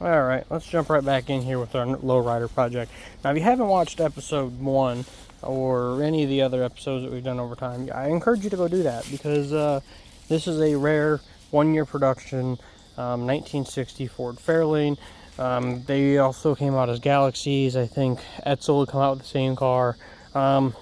Alright, let's jump right back in here with our lowrider project. Now, if you haven't watched episode 1 or any of the other episodes that we've done over time, I encourage you to go do that because this is a rare one-year production 1960 Ford Fairlane. They also came out as Galaxies. I think Edsel would come out with the same car. A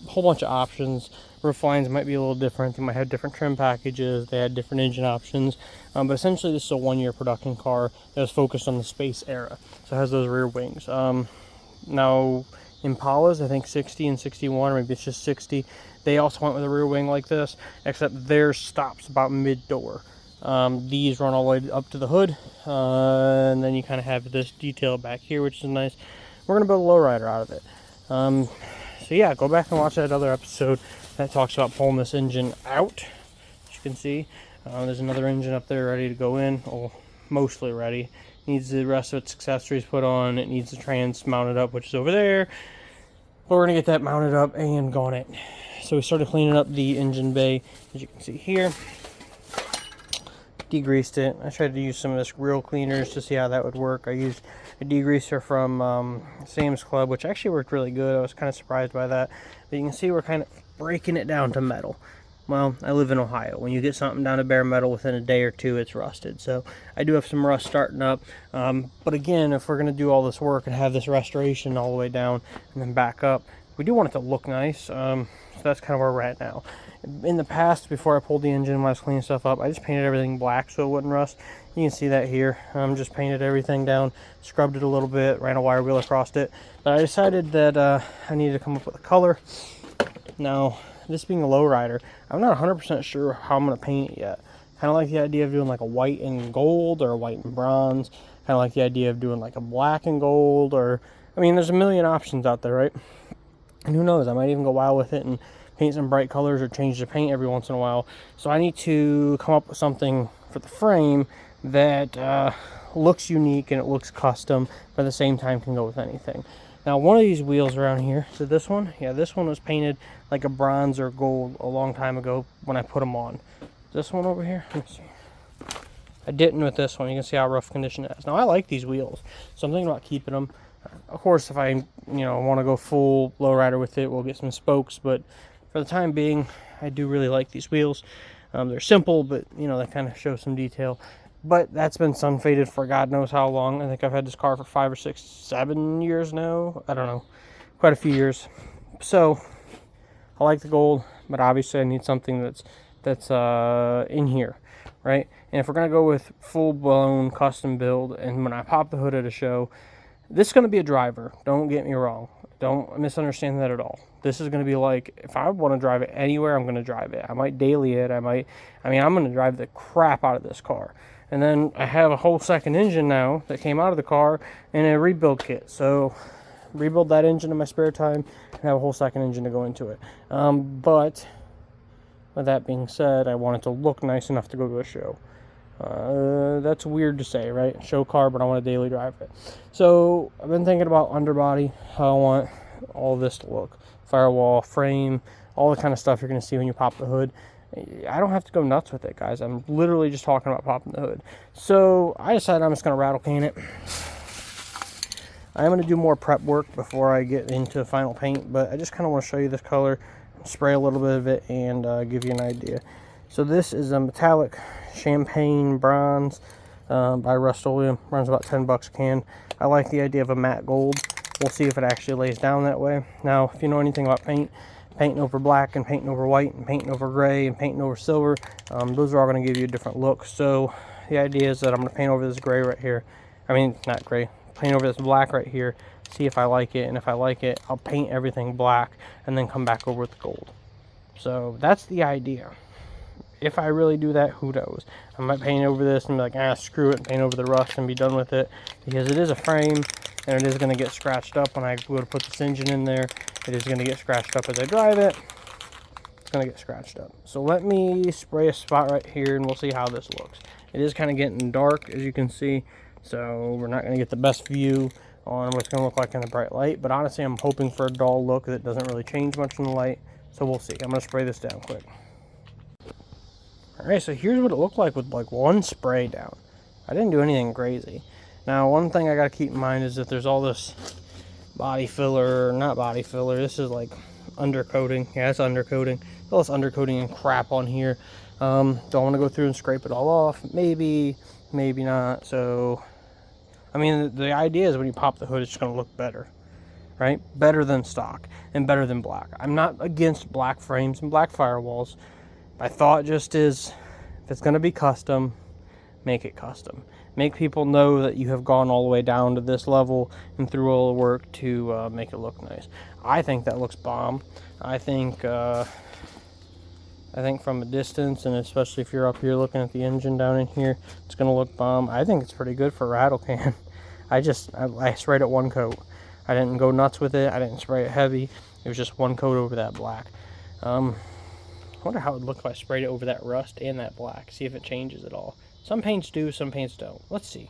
whole bunch of options. Roof lines might be a little different. They might have different trim packages. They had different engine options. But essentially, this is a one-year production car that was focused on the space era. So it has those rear wings. Now, Impalas, I think 60 and 61, or maybe it's just 60, they also went with a rear wing like this, except theirs stops about mid-door. These run all the way up to the hood, and then you kind of have this detail back here, which is nice. We're going to build a lowrider out of it. So yeah, go back and watch that other episode that talks about pulling this engine out. As you can see, there's another engine up there ready to go in, or mostly ready. Needs the rest of its accessories put on. It needs the trans mounted up, which is over there. But we're going to get that mounted up and going it. So we started cleaning up the engine bay, as you can see here. Degreased it. I tried to use some of this grill cleaners to see how that would work. I used a degreaser from Sam's Club, which actually worked really good. I was kind of surprised by that. But you can see we're kind of breaking it down to metal. Well, I live in Ohio. When you get something down to bare metal within a day or two, it's rusted. So I do have some rust starting up. But again, if we're going to do all this work and have this restoration all the way down and then back up, we do want it to look nice. So that's kind of where we're at now. In the past, before I pulled the engine, when I was cleaning stuff up, I just painted everything black so it wouldn't rust. You can see that here. Just painted everything down, scrubbed it a little bit, ran a wire wheel across it. But I decided that I needed to come up with a color. Now, this being a lowrider, I'm not 100% sure how I'm going to paint it yet. Kind of like the idea of doing like a white and gold or a white and bronze. Kind of like the idea of doing like a black and gold, or, I mean, there's a million options out there, right? And who knows, I might even go wild with it and paint some bright colors or change the paint every once in a while. So I need to come up with something for the frame that looks unique and it looks custom, but at the same time can go with anything. Now, one of these wheels around here, so this one, yeah, this one was painted like a bronze or gold a long time ago when I put them on. This one over here, let me see. I didn't with this one. You can see how rough condition it is. Now, I like these wheels, so I'm thinking about keeping them. Of course, if I, want to go full lowrider with it, we'll get some spokes, but for the time being, I do really like these wheels. They're simple, but, they kind of show some detail. But that's been sun faded for God knows how long. I think I've had this car for 5 or 6, 7 years now. I don't know. Quite a few years. So, I like the gold, but obviously I need something that's in here, right? And if we're going to go with full-blown custom build, and when I pop the hood at a show, this is going to be a driver. Don't get me wrong. Don't misunderstand that at all. This is going to be like, if I want to drive it anywhere, I'm going to drive it. I might daily it. I'm going to drive the crap out of this car. And then I have a whole second engine now that came out of the car in a rebuild kit. So rebuild that engine in my spare time and have a whole second engine to go into it. But with that being said, I want it to look nice enough to go to a show. That's weird to say, right? Show car, but I want to daily drive it. So I've been thinking about underbody, how I want all this to look. Firewall, frame, all the kind of stuff you're going to see when you pop the hood. I don't have to go nuts with it, guys. I'm literally just talking about popping the hood. So I decided I'm just going to rattle can it. I'm going to do more prep work before I get into final paint, but I just kind of want to show you this color, spray a little bit of it, and give you an idea. So this is a metallic champagne bronze by Rust-Oleum. Runs about 10 bucks a can. I like the idea of a matte gold. We'll see if it actually lays down that way. Now, if you know anything about painting over black and painting over white and painting over gray and painting over silver, those are all going to give you a different look. So the idea is that I'm going to paint over this gray right here. I mean, not gray. Paint over this black right here. See if I like it. And if I like it, I'll paint everything black and then come back over with the gold. So that's the idea. If I really do that, who knows? I might paint over this and be like, screw it, and paint over the rust and be done with it. Because it is a frame, and it is going to get scratched up when I go to put this engine in there. It is going to get scratched up as I drive it. It's going to get scratched up. So let me spray a spot right here, and we'll see how this looks. It is kind of getting dark, as you can see. So we're not going to get the best view on what it's going to look like in the bright light. But honestly, I'm hoping for a dull look that doesn't really change much in the light. So we'll see. I'm going to spray this down quick. Alright, so here's what it looked like with like one spray down. I didn't do anything crazy. Now, one thing I got to keep in mind is that there's all this body filler, not body filler, this is like undercoating. Yeah, it's undercoating. All this undercoating and crap on here. Don't want to go through and scrape it all off. Maybe not. So, I mean, the idea is when you pop the hood, it's just going to look better, right? Better than stock and better than black. I'm not against black frames and black firewalls. My thought just is, if it's going to be custom, make it custom. Make people know that you have gone all the way down to this level and through all the work to make it look nice. I think that looks bomb. I think from a distance, and especially if you're up here looking at the engine down in here, it's going to look bomb. I think it's pretty good for a rattle can. I sprayed it one coat. I didn't go nuts with it. I didn't spray it heavy. It was just one coat over that black. I wonder how it would look if I sprayed it over that rust and that black. See if it changes at all. Some paints do, some paints don't. Let's see.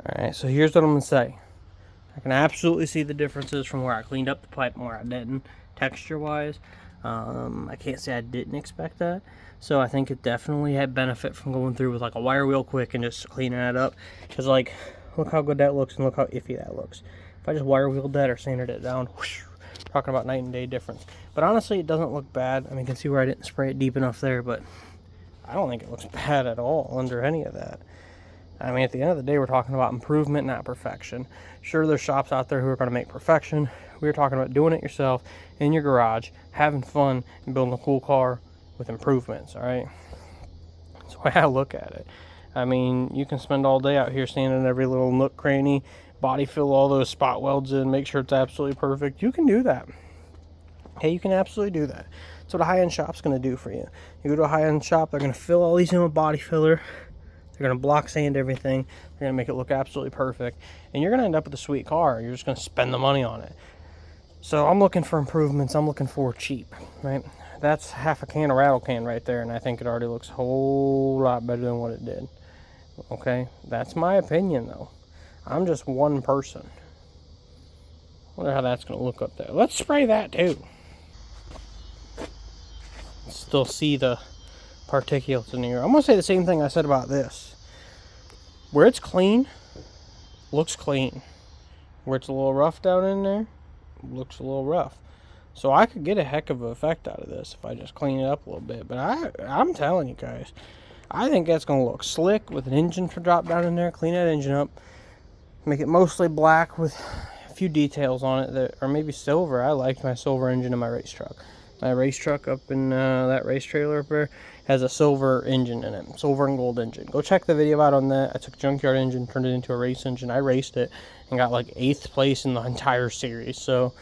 Alright, so here's what I'm going to say. I can absolutely see the differences from where I cleaned up the pipe and where I didn't, texture-wise. I can't say I didn't expect that. So I think it definitely had benefit from going through with like a wire wheel quick and just cleaning that up. Because like, look how good that looks and look how iffy that looks. If I just wire wheeled that or sanded it down, whoosh, talking about night and day difference. But honestly, it doesn't look bad. I mean, you can see where I didn't spray it deep enough there, but I don't think it looks bad at all under any of that. I mean, at the end of the day, we're talking about improvement, not perfection. Sure, there's shops out there who are going to make perfection. We're talking about doing it yourself in your garage, having fun, and building a cool car with improvements, all right? That's the way I look at it. I mean, you can spend all day out here standing in every little nook cranny, body fill all those spot welds in, make sure it's absolutely perfect. You can do that. Hey, you can absolutely do that. That's what a high-end shop's going to do for you. You go to a high-end shop, they're going to fill all these in with body filler. They're going to block sand everything. They're going to make it look absolutely perfect. And you're going to end up with a sweet car. You're just going to spend the money on it. So I'm looking for improvements. I'm looking for cheap, right? That's half a can of rattle can right there, and I think it already looks a whole lot better than what it did. Okay? That's my opinion, though. I'm just one person. Wonder how that's going to look up there. Let's spray that, too. Still see the particulates in here. I'm going to say the same thing I said about this. Where it's clean, looks clean. Where it's a little rough down in there, looks a little rough. So I could get a heck of an effect out of this if I just clean it up a little bit. But I'm telling you guys, I think that's going to look slick with an engine to drop down in there. Clean that engine up. Make it mostly black with a few details on it that, or maybe silver. I liked my silver engine in my race truck. My race truck up in that race trailer up there has a silver engine in it. Silver and gold engine. Go check the video out on that. I took a junkyard engine, turned it into a race engine. I raced it and got like 8th place in the entire series. So,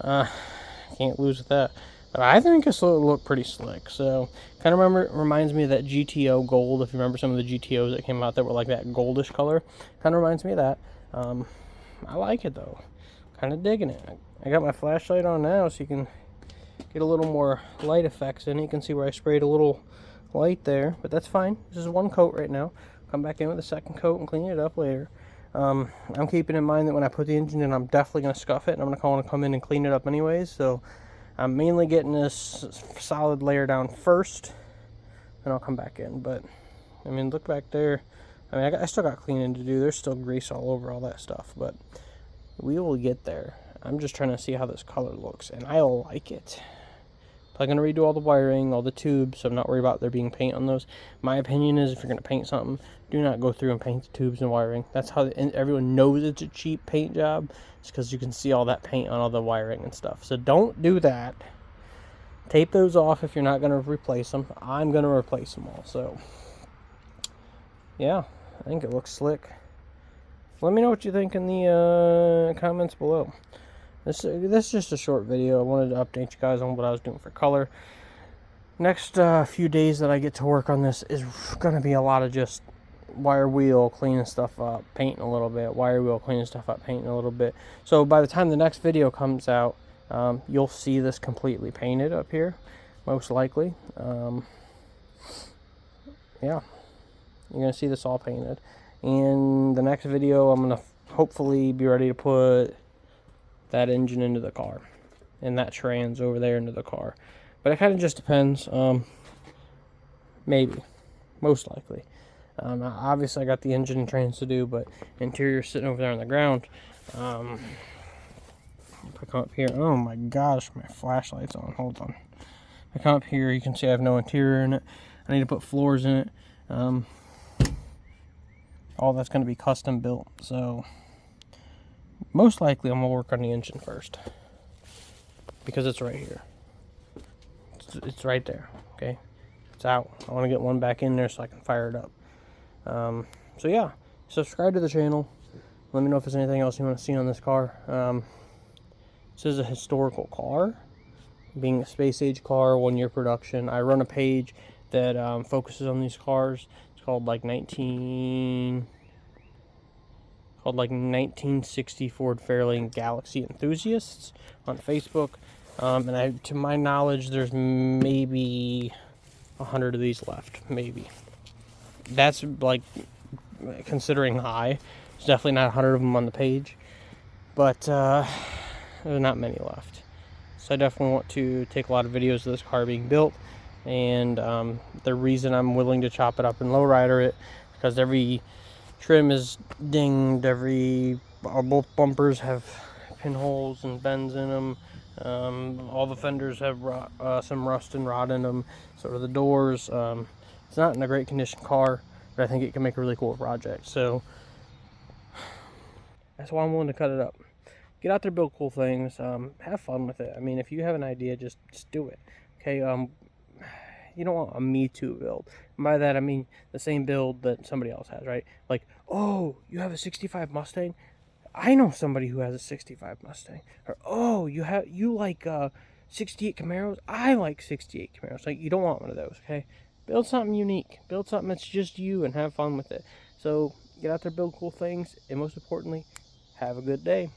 can't lose with that. But I think this will look pretty slick. So, kind of reminds me of that GTO gold. If you remember some of the GTOs that came out that were like that goldish color. Kind of reminds me of that. I like it though. Kind of digging it. I got my flashlight on now so you can get a little more light effects in it. You can see where I sprayed a little light there, but that's fine. This is one coat right now. Come back in with a second coat and clean it up later. I'm keeping in mind that when I put the engine in, I'm definitely going to scuff it, and I'm going to want to come in and clean it up anyways. So I'm mainly getting this solid layer down first, and I'll come back in. But I mean, look back there. I mean, I still got cleaning to do. There's still grease all over all that stuff, but we will get there. I'm just trying to see how this color looks, and I like it. I'm going to redo all the wiring, all the tubes, so I'm not worried about there being paint on those. My opinion is if you're going to paint something, do not go through and paint the tubes and wiring. That's how everyone knows it's a cheap paint job. It's because you can see all that paint on all the wiring and stuff. So don't do that. Tape those off if you're not going to replace them. I'm going to replace them all. So, yeah, I think it looks slick. Let me know what you think in the comments below. This is just a short video. I wanted to update you guys on what I was doing for color. Next few days that I get to work on this is going to be a lot of just wire wheel cleaning stuff up, painting a little bit, wire wheel cleaning stuff up, painting a little bit. So by the time the next video comes out, you'll see this completely painted up here, most likely. Yeah, you're going to see this all painted. In the next video, I'm going to hopefully be ready to put that engine into the car, and that trans over there into the car. But it kind of just depends. Maybe, most likely. Obviously, I got the engine and trains to do, but interior sitting over there on the ground. If I come up here, oh my gosh, my flashlight's on. Hold on. If I come up here, you can see I have no interior in it. I need to put floors in it. All that's going to be custom built. So most likely, I'm gonna work on the engine first because it's right here. It's right there. Okay, it's out. I want to get one back in there so I can fire it up. So yeah, subscribe to the channel. Let me know if there's anything else you want to see on this car. This is a historical car, being a space age car, 1 year production. I run a page that focuses on these cars. It's called like 1960 Ford Fairlane Galaxy Enthusiasts on Facebook. And to my knowledge, there's maybe 100 of these left, maybe. That's like considering high. There's definitely not 100 of them on the page, but there's not many left. So I definitely want to take a lot of videos of this car being built, and the reason I'm willing to chop it up and lowrider it, because every trim is dinged, both bumpers have pinholes and bends in them. All the fenders have some rust and rot in them. So are the doors. It's not in a great condition car, but I think it can make a really cool project. So that's why I'm willing to cut it up. Get out there, build cool things. Have fun with it. I mean, if you have an idea, just do it. Okay. You don't want a Me Too build. And by that I mean the same build that somebody else has, right? Like, oh, you have a 65 Mustang? I know somebody who has a 65 Mustang. Or, oh, you like 68 Camaros? I like 68 Camaros. Like, you don't want one of those, okay? Build something unique. Build something that's just you and have fun with it. So get out there, build cool things, and most importantly, have a good day.